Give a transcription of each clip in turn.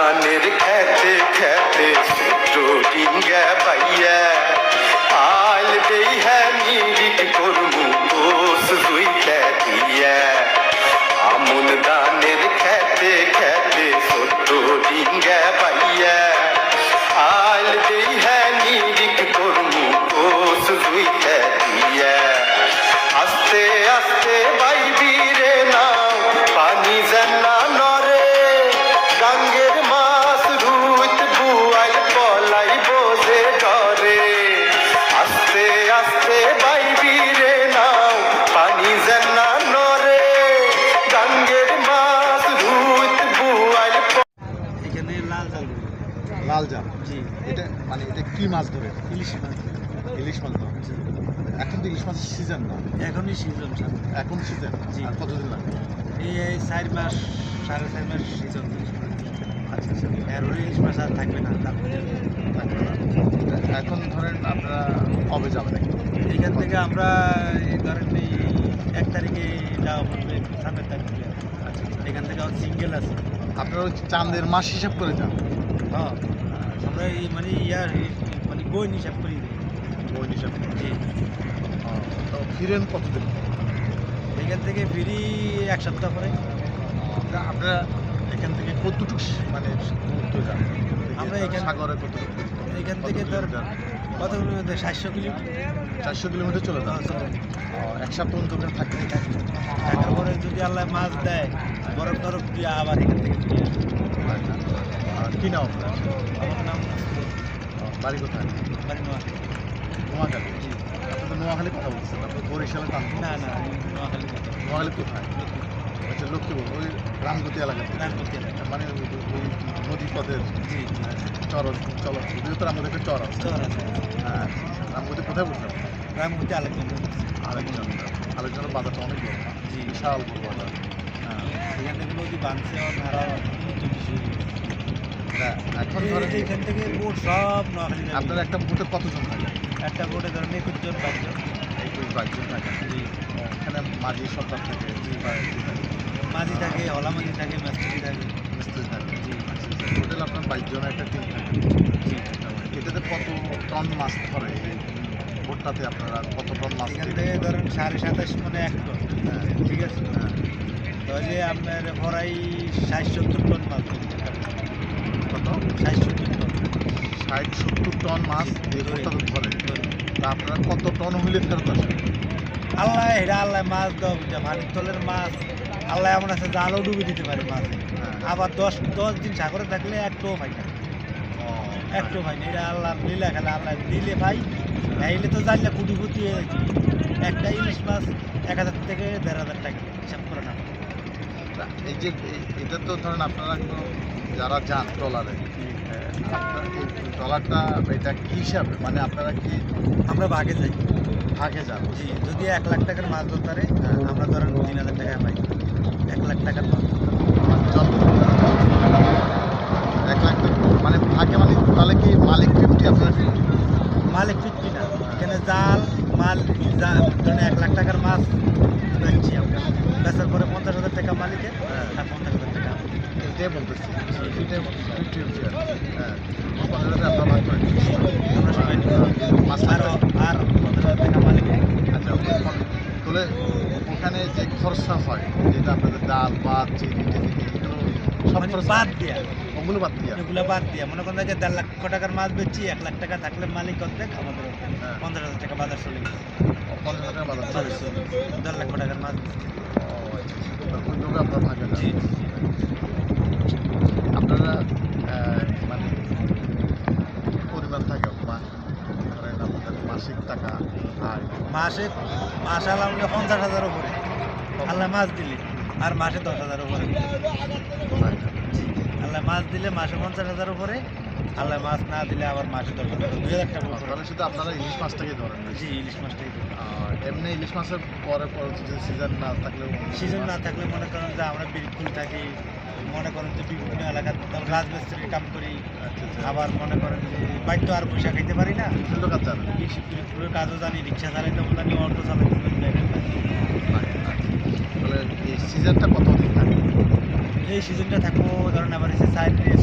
ধানের খেতে খেতে ডিঙ্গা পাইয়া আল দেই হ্যাঁ নিরিক করমু কোস দুইটা দিয়া আমন ধানের খেতে খেতে ডিঙ্গা পাইয়া আল দেই হ্যাঁ নিরিক করমু কোস দুইটা দিয়া আস্তে আস্তে বাইবি রে নাও পানি জানা নরে গাঙ্গের মাছ রুইত বুয়াই পলাই বোঝে ডরে আস্তে আস্তে বাইবি রে নাও পানি জানা নরে গাঙ্গের মাছ রুইত বুয়াই। এখানে লাল জাল, লাল জাল, জি। এটা মানে এটা কি মাছ ধরে? ইলিশ মাছ। ইলিশ মাছ ধরে। এখন তো ইলিশ মাছের সিজন না, এখনই সিজন, এখন সিজন। জি। আর কতদিন লাগবে? এই 4 মাস 4.5 মাস সিজন। আচ্ছা আচ্ছা, আর ইলিশ মাছ আর থাকবে না। থাকবে না। এখন ধরেন আপনারা কবে যাবেন? এখান থেকে আমরা এই ধরেন এই 1 তারিখে যাওয়া পড়বে, 7 তারিখে। আচ্ছা, এখান থেকে আমার সিঙ্গেল আছে। আপনারা ওই চাঁদের মাস হিসাব করে যান? হ্যাঁ, আমরা এই মানে মানে গোয়েন হিসাব করি। ওই হিসাব করে। জি। তো ফিরেন কতদিন? এখান থেকে ফিরি 1 সপ্তাহ পরে। আপনারা এখান থেকে কতটুকু মানে দূরত্ব যান? আমরা এখান সাগরে কতটুকু? এখান থেকে তোর কত কিলোমিটার? 700 কিলোমিটার। 400 কিলোমিটার চলে যান। এক সপ্তাহ পর্যন্ত ওখানে থাকতে টাকার পরে যদি আল্লাহ মাছ দেয়, বরফ টরফ দিয়ে আবার এখান থেকে ফিরে আসবো। কি নাম আপনার? আমার নাম নাসির। বাড়ি কোথায়? বাড়ি নোয়াখালী। নোয়াখালী? জি। আপনি তো নোয়াখালী কথা বলছেন, আপনি বরিশালে টান। না না, নোয়াখালী। নোয়াখালী কোথায়? আচ্ছা, লক্ষ্মীপুর, ওই রামগতি এলাকা। রামগতি এলাকা। মানে ওই নদী পথের জি। চর চল, বৃহত্তর রামগতি একটা চর আছে। চর আছে। হ্যাঁ, রামগতি কোথায় বলছেন? রামগতি আলেকজান্ডার। আরেকজনের বাজারটা অনেক বড় না? জি। বিশাল বড় বাজার। হ্যাঁ, সেখান থেকে নদী বাঁধছে আরও নতুন কিছু। হ্যাঁ, এখন ধরেন এখান থেকে বোট সব নোয়াখালী যাবে। আপনার একটা বুথে কতজন থাকে? একটা বোটে ধরেন 21 জন 22 জন। 22 জন থাকে। জি। এখানে মাঝি সরকার থেকে মাঝি থাকে, হলা মাঝি থাকে, মিস্ত্রি থাকে। মিস্ত্রি থাকে। জি। টোটাল আপনার 22 জনের একটা টিম থাকে। জি। এটাতে কত টন মাছ ধরে? ভোটটাতে আপনারা কত টন মাছ? এখান থেকে ধরেন 27.5 মানে 1 টন। হ্যাঁ, ঠিক আছে। তাহলে আপনার প্রায় 60-70 টন মাছ ধরতে হবে। কত? 60-70 টন। 60-70 টন মাছ এই ভোটটাতে ধরে। তা আপনারা কত টন হইলে ফেরত আসে? আল্লাহ মাছ দাও, পানির তলের মাছ। আল্লাহ এমন আছে জালও ডুবে দিতে পারে মাছ। আবার 10 দিন সাগরে থাকলে একটুও পাই না। একটু পাই না। এটা আল্লাহ লীলা খেলা। আল্লাহ দিলে ভাই, নাইলে তো জানলে কুটি কুটি হয়ে যাচ্ছে। একটা ইলিশ মাছ 1000 থেকে 1500 টাকা হিসাব করে না। এই যে এটা তো ধরেন আপনারা যারা যান ট্রলারে, আপনার এই ট্রলারটা এটা কি হিসাবে? মানে আপনারা কি আমরা ভাগে যাই। ভাগে যান? জি, যদি 1 লাখ টাকার মাছ ধরতে পারে, আমরা ধরেন 3000 টাকা পাই। 1 লাখ টাকার মাছ। 1 লাখ টাকা মানে ভাগে, মানে তাহলে কি মালিক 50 আপনারা 50? মালিক 50 না, এখানে জাল মাল ধরেন 1 লাখ টাকার মাছ বেচছি আমরা। বেচার পরে 50,000 টাকা মালিকের, আর 50,000 টাকা। এটাই বলতেছি, এটা 50-50 হ্যাঁ, 15,000 আপনারা ভাগ করে আমরা সবাই মাছ আরও আর 50,000 টাকা মালিকের। আচ্ছা, তাহলে ওখানে যে খরচা হয়, যেটা আপনাদের ডাল ভাত চিনি টিনি এগুলো সব মানে খরচ বাদ দিয়া, ওগুলো বাদ দিয়ে? এগুলো বাদ দিয়া মনে করেন যে 1.5 লাখ টাকার মাছ বেচছি, 1 লাখ টাকা থাকলে মালিক অর্ধেক, আমাদের অর্ধেক। 50,000 টাকা বাজার চলে গেছে। 50,000 টাকা বাজার চলে গেছে। 1.5 লাখ টাকার মাছ। ওইভাবে আপনার ভাগে যান। জি। আপনারা মানে পরিমাণ থাকে ধরেন আপনাদের মাসিক টাকা আয় মাসে আল্লাহ 50,000 উপরে আল্লাহ মাছ দিলে, আর মাসে 10,000 উপরে। জি, আল্লাহ মাছ দিলে মাসে 50,000 উপরে, আল্লাহ মাছ না দিলে আবার মাসে 10,000, 2,000 টাকা উপরে। তাহলে শুধু আপনারা ইলিশ মাছটাকে ধরেন? জি, ইলিশ মাছটাই। এমনি ইলিশ মাছের পরে যদি সিজন না থাকলেও? সিজন না থাকলে মনে করেন যে আমরা বিরকুল থাকি, মনে করেন যে বিভিন্ন এলাকার রাজমিস্ত্রির কাম করি। আবার মনে করেন যে বাইক তো আর পয়সা খাইতে পারি না, বিভিন্ন কাজ জানেন? বিরকুলের কাজও জানি, রিক্সা চালাইতে জানি, অটো চালাইতে জানি। তাহলে এই সিজনটা কতদিন থাকে? এই সিজনটা থাকবো ধরেন আবার এসে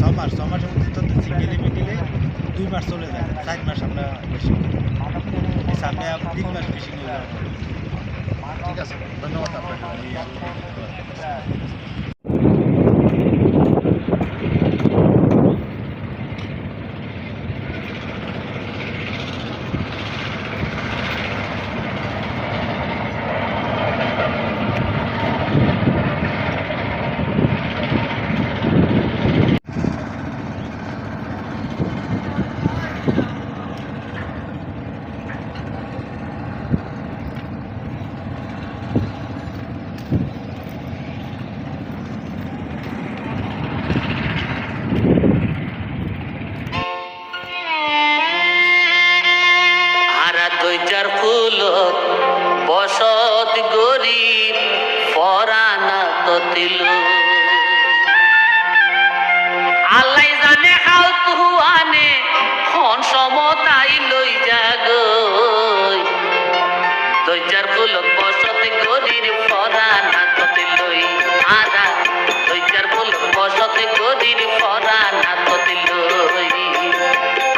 6 মাসের মধ্যে তো সিঙ্গেলে মিডিলে 2 মাস চলে যায়, 4 মাস আমরা বেশি সামনে 3 মাস বেশি নিয়ে যাবো। ঠিক আছে, ধন্যবাদ আপনাকে। হারা দুই চার ফুল বসত গরিব পরানা তো দিল আল্লাহ জানে খাও তুহানে হন সমতাই লই জাগই দুই চার ফুল বসত গরিব পরানা তো দিলই হারা দুই চার ফুল বসত গরিব পরানা তো দিলই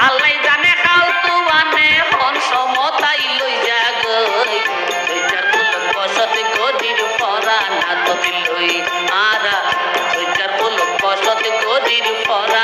আল্লাহ জানে খাও তুহানে হন সমতাই লই জাগই দুই চার ফুল বসত গরিব পরানা তো দিলই হারা দুই চার ফুল বসত গরিব পরা